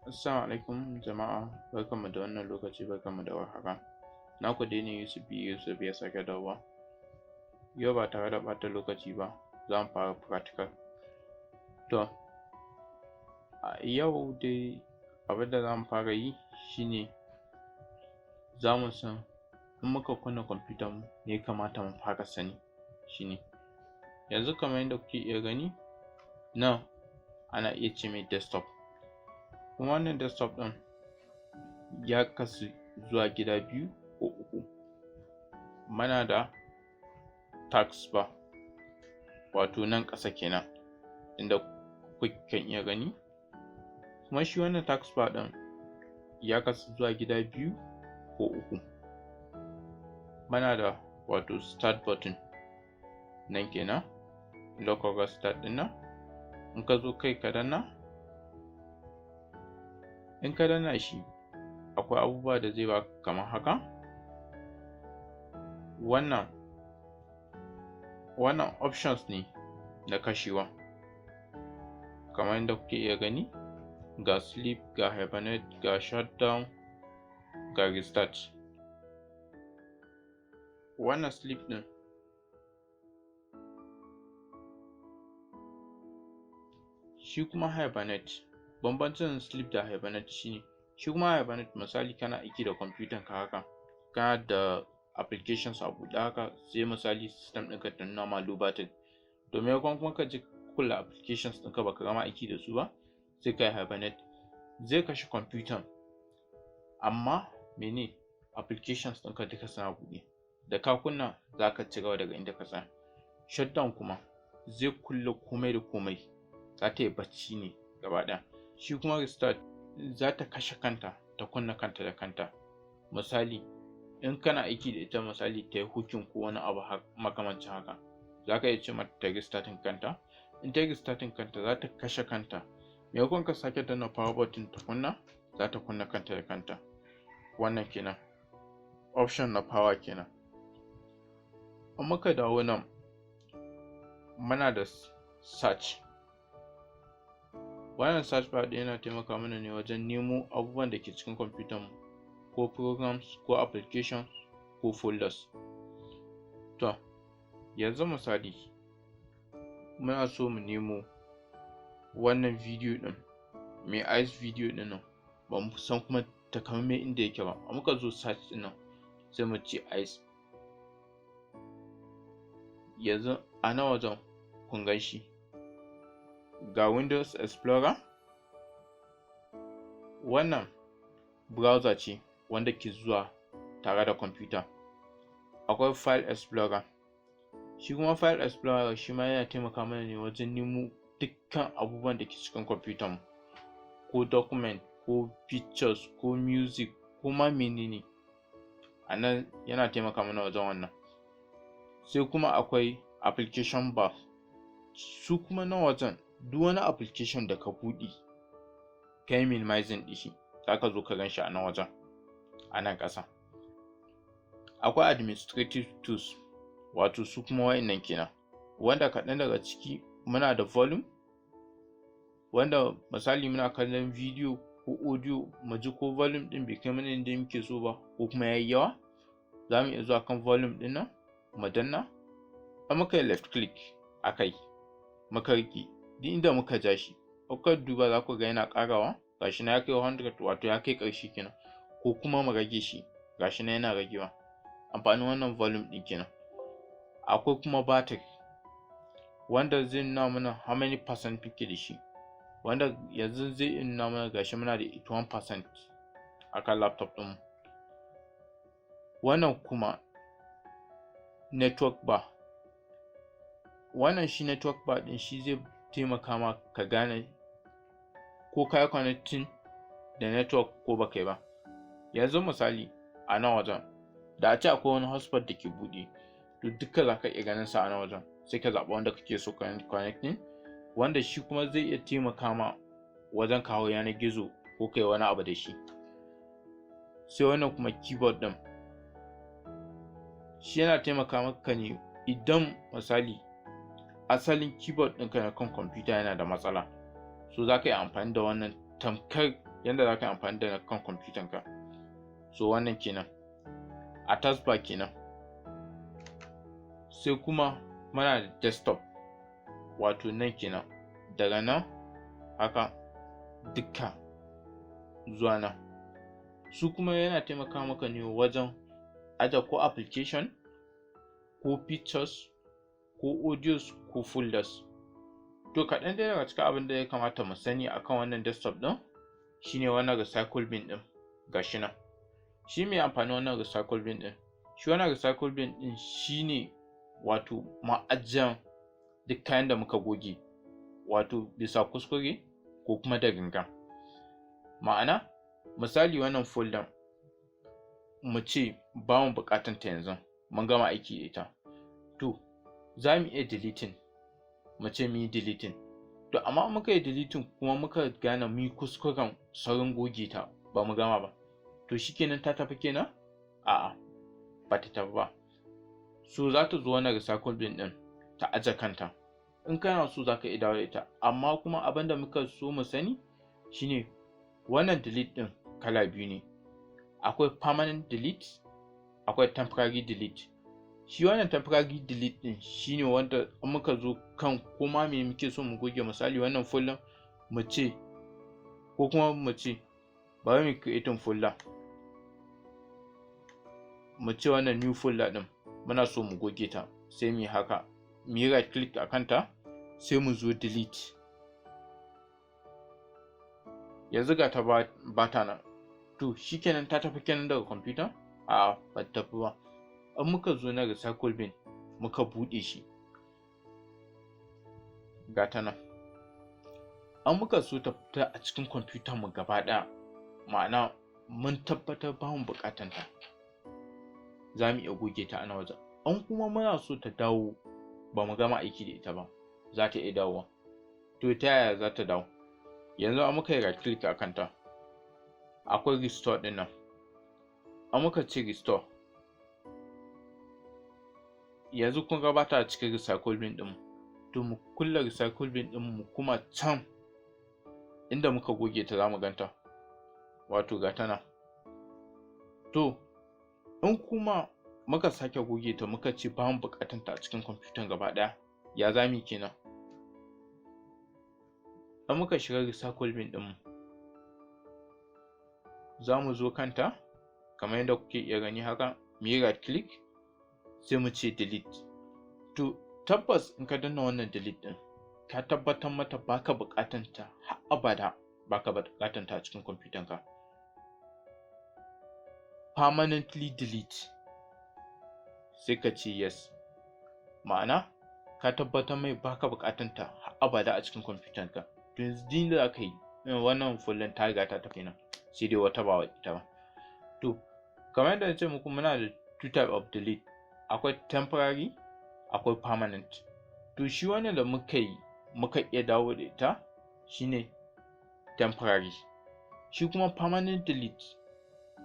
Assalamu alaikum jama'a, barkanmu da wannan lokaci, barkanmu da warhaka. Naku dai ne Yusuf ya sake dawowa. Yau ba tare da ɓata lokaci ba, za mu fara practical. To, a yau dai abin da za mu fara yi shine za mu san in muka kunna kwamfutar mu me ya kamata mu fara sani shine. Yanzu kamar yadda kuke iya gani, nan ana iya ce mai desktop. Kuma wannan desktop ɗin ya kasu zuwa gida biyu ko uku. Muna da taskbar, wato nan ƙasa kenan inda kuke iya gani. Kuma shi wannan taskbar ɗin ya kasu zuwa gida biyu ko uku. Muna da wato start button nan kenan, inda kuka ga start ɗin nan, in ka zo kai ka danna. In ka danna shi, akwai abubuwa da zai baka kamar haka. Wannan options ne na kashewa, kamar yadda kuke iya gani, ga sleep, ga hibernate, ga shutdown, ga restart. Wannan sleep ɗin shi kuma hibernate. Bambancin sleep da hibernate shine, shi kuma hibernate misali kana aiki da kwamfutan ka haka, kana da applications a buɗe haka, sai misali system ɗinka ta nuna ma low battery. To maimakon kuma ka je kula applications ɗinka baka gama aiki da su ba, sai ka yi hibernate. Zai kashe kwamfutan, amma mene, applications ɗinka duka suna buɗe. Da ka kunna za ka ci gaba daga inda ka tsaya. Shutdown kuma zai kulle komai da komai, za ta yi bacci ne gaba ɗaya. Shi kuma restart za ta kashe kanta, ta kunna kanta da kanta. Misali, in kana aiki da ita, misali ta yi hooking ko wani abu makamancin haka, za ka iya ce mata ta restarting kanta. In ta restarting kanta, za ta kashe kanta. Maimakon ka sake danna power button ta kunna, za ta kunna kanta da kanta. Wannan kenan option na power kenan. In muka dawo nan, muna da search. Wannan search bar yana taimaka mana ne wajen nemo abubuwan da ke cikin kwamfutar mu, ko programs, ko applications, ko folders. To, yanzu misali, muna so mu nemo wannan video ɗin, mai ice video ɗin nan, ba mu san kuma takamaiman inda yake ba. Muka zo search ɗin nan, sai mu ce ice. Yanzu a nan wajen kun gan shi, ga Windows Explorer. Wannan browser ce wanda ke zuwa tare da kwamfuta. Akwai File Explorer. Shi kuma File Explorer shi ma yana taimaka mana ne wajen nemo dukkan abubuwan da ke cikin kwamfutar mu, ko document, ko pictures, ko music, ko ma menene. A nan yana taimaka mana wajen wannan. Sai kuma akwai application bar. Su kuma na wajen, duk wani application da ka buɗe ka yi minimizing ɗin shi, za ka zo ka gan shi a nan wajen, a nan ƙasa. Akwai administrative tools, wato su kuma wa'innan kenan, wanda kaɗan daga ciki muna da volume, wanda misali muna kallon video ko audio, mu ji ko volume ɗin bai kai mana inda muke so ba, ko kuma yayi yawa, za mu iya zuwa kan volume ɗin nan mu danna. In muka yi left click a kai, muka riƙe, duk inda muka ja shi, kuka duba za ku ga yana ƙarawa, gashi na ya kai 100, wato ya kai ƙarshe kenan, ko kuma mu rage shi, gashi na yana ragewa. Amfanin wannan volume ɗin kenan. Akwai kuma battery, wanda zai nuna mana how many percent muke da shi, wanda yanzu zai nuna mana gashi muna da 81% akan laptop ɗin mu. Wannan kuma network bar. Wannan shi network bar ɗin shi zai taimaka ma ka gane ko ka yi connecting da network ko ba kai ba. Yanzu misali a nan wajen, da a ce akwai wani hotspot da ke buɗe, to duka za ka iya ganin sa a nan wajen, sai ka zaɓa wanda kake so connecting, wanda shi kuma zai iya taimaka ma wajen kawo yanar gizo ko kai wani abu da shi. Sai wannan kuma keyboard ɗin, shi yana taimaka maka ne idan misali asalin keyboard ɗinka na kan kwamfuta yana da matsala, so za ka yi amfani da wannan tamkar yanda za ka yi amfani da kan kwamfutanka. So wannan kenan a taskbar kenan. Sai kuma muna da desktop, wato nan kenan daga nan haka duka zuwa nan. Su kuma yana taimaka maka ne wajen aje ko application ko pictures ko audios ko folders. To kaɗan dai daga cikin abin da ya kamata mu sani akan wannan desktop ɗin shine wannan recycle bin ɗin, gashi nan. Shi mai amfani wannan recycle bin ɗin, shi wannan recycle bin ɗin shine wato ma'ajiyan duk kayan da muka goge, wato bisa kuskure ko kuma da gangan. Ma'ana misali wannan folder mu ce ba mu buƙatar ta yanzu, mun gama aiki da ita, to za mu iya deleting, mu ce mu yi deleting. To amma muka yi deleting kuma muka gane mu yi kuskuren saurin goge ta, ba mu gama ba, to shikenan ta tafi kenan? A'a, ba ta tafi ba. So za ta zo wannan recycle bin ɗin ta aje kanta. In kana so za ka iya dawo da ita, amma kuma abin da muka so mu sani shine wannan delete ɗin kala biyu ne. Akwai permanent delete, akwai temporary delete. Shi wannan temporary delete ɗin shine wanda in muka zo kan kuma me muke so mu goge, misali wannan folder mu ce, ko kuma mu ce bari mu creating folder, mu ce wannan new folder ɗin muna so mu goge ta, sai mu yi haka, mu yi right click a kanta, sai mu zo delete. Yanzu ga ta ba ta nan, to shikenan ta tafi kenan daga kwamfuta? A'a, ba ta tafi ba. In muka zo na recycle bin muka buɗe shi, ga ta nan. An muka so ta fita a cikin kwamfutan mu gaba ɗaya, ma'ana mun tabbatar ba mu buƙatan ta, za mu iya goge ta a nan wajen. An kuma muna so ta dawo, ba mu gama aiki da ita ba, za ta iya dawowa. To ta yaya za ta dawo? Yanzu an muka yi right click a kanta, akwai restore ɗin nan. An muka ce restore, yanzu kun ga ba ta cikin recycle bin ɗin mu, to mu kulle recycle bin ɗin mu kuma can inda muka goge ta za mu ganta, wato ga ta nan. To in kuma muka sake goge ta muka ce ba mu buƙatar ta a cikin kwamfutan gaba ɗaya, ya za mu yi kenan? In muka shiga recycle bin ɗin mu, za mu zo kanta kamar yadda kuke iya gani haka, mu yi right click, sai mu ce delete. To tabbas in ka danna wannan delete ɗin, ka tabbatar mata baka buƙatar ta har abada, baka buƙatar ta a cikin kwamfutanka. Permanently delete, sai ka ce yes, ma'ana ka tabbatar mai baka buƙatar ta har abada a cikin kwamfutanka. To yanzu din da aka yi wannan folder ta riga ta tafi nan, sai dai wata ba ita ba. To kamar yadda na ce muku, muna da two type of delete, akwai temporary, akwai permanent. To shi wannan da muka yi muka iya dawo da ita shine temporary. Shi kuma permanent delete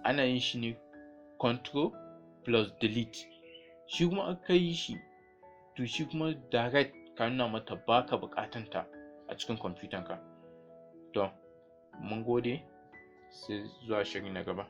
ana yin shi ne control plus delete. Shi kuma aka yi shi, to shi kuma direct ka nuna mata baka buƙatan ta a cikin kwamfutanka. To mun gode, sai zuwa shiri na gaba.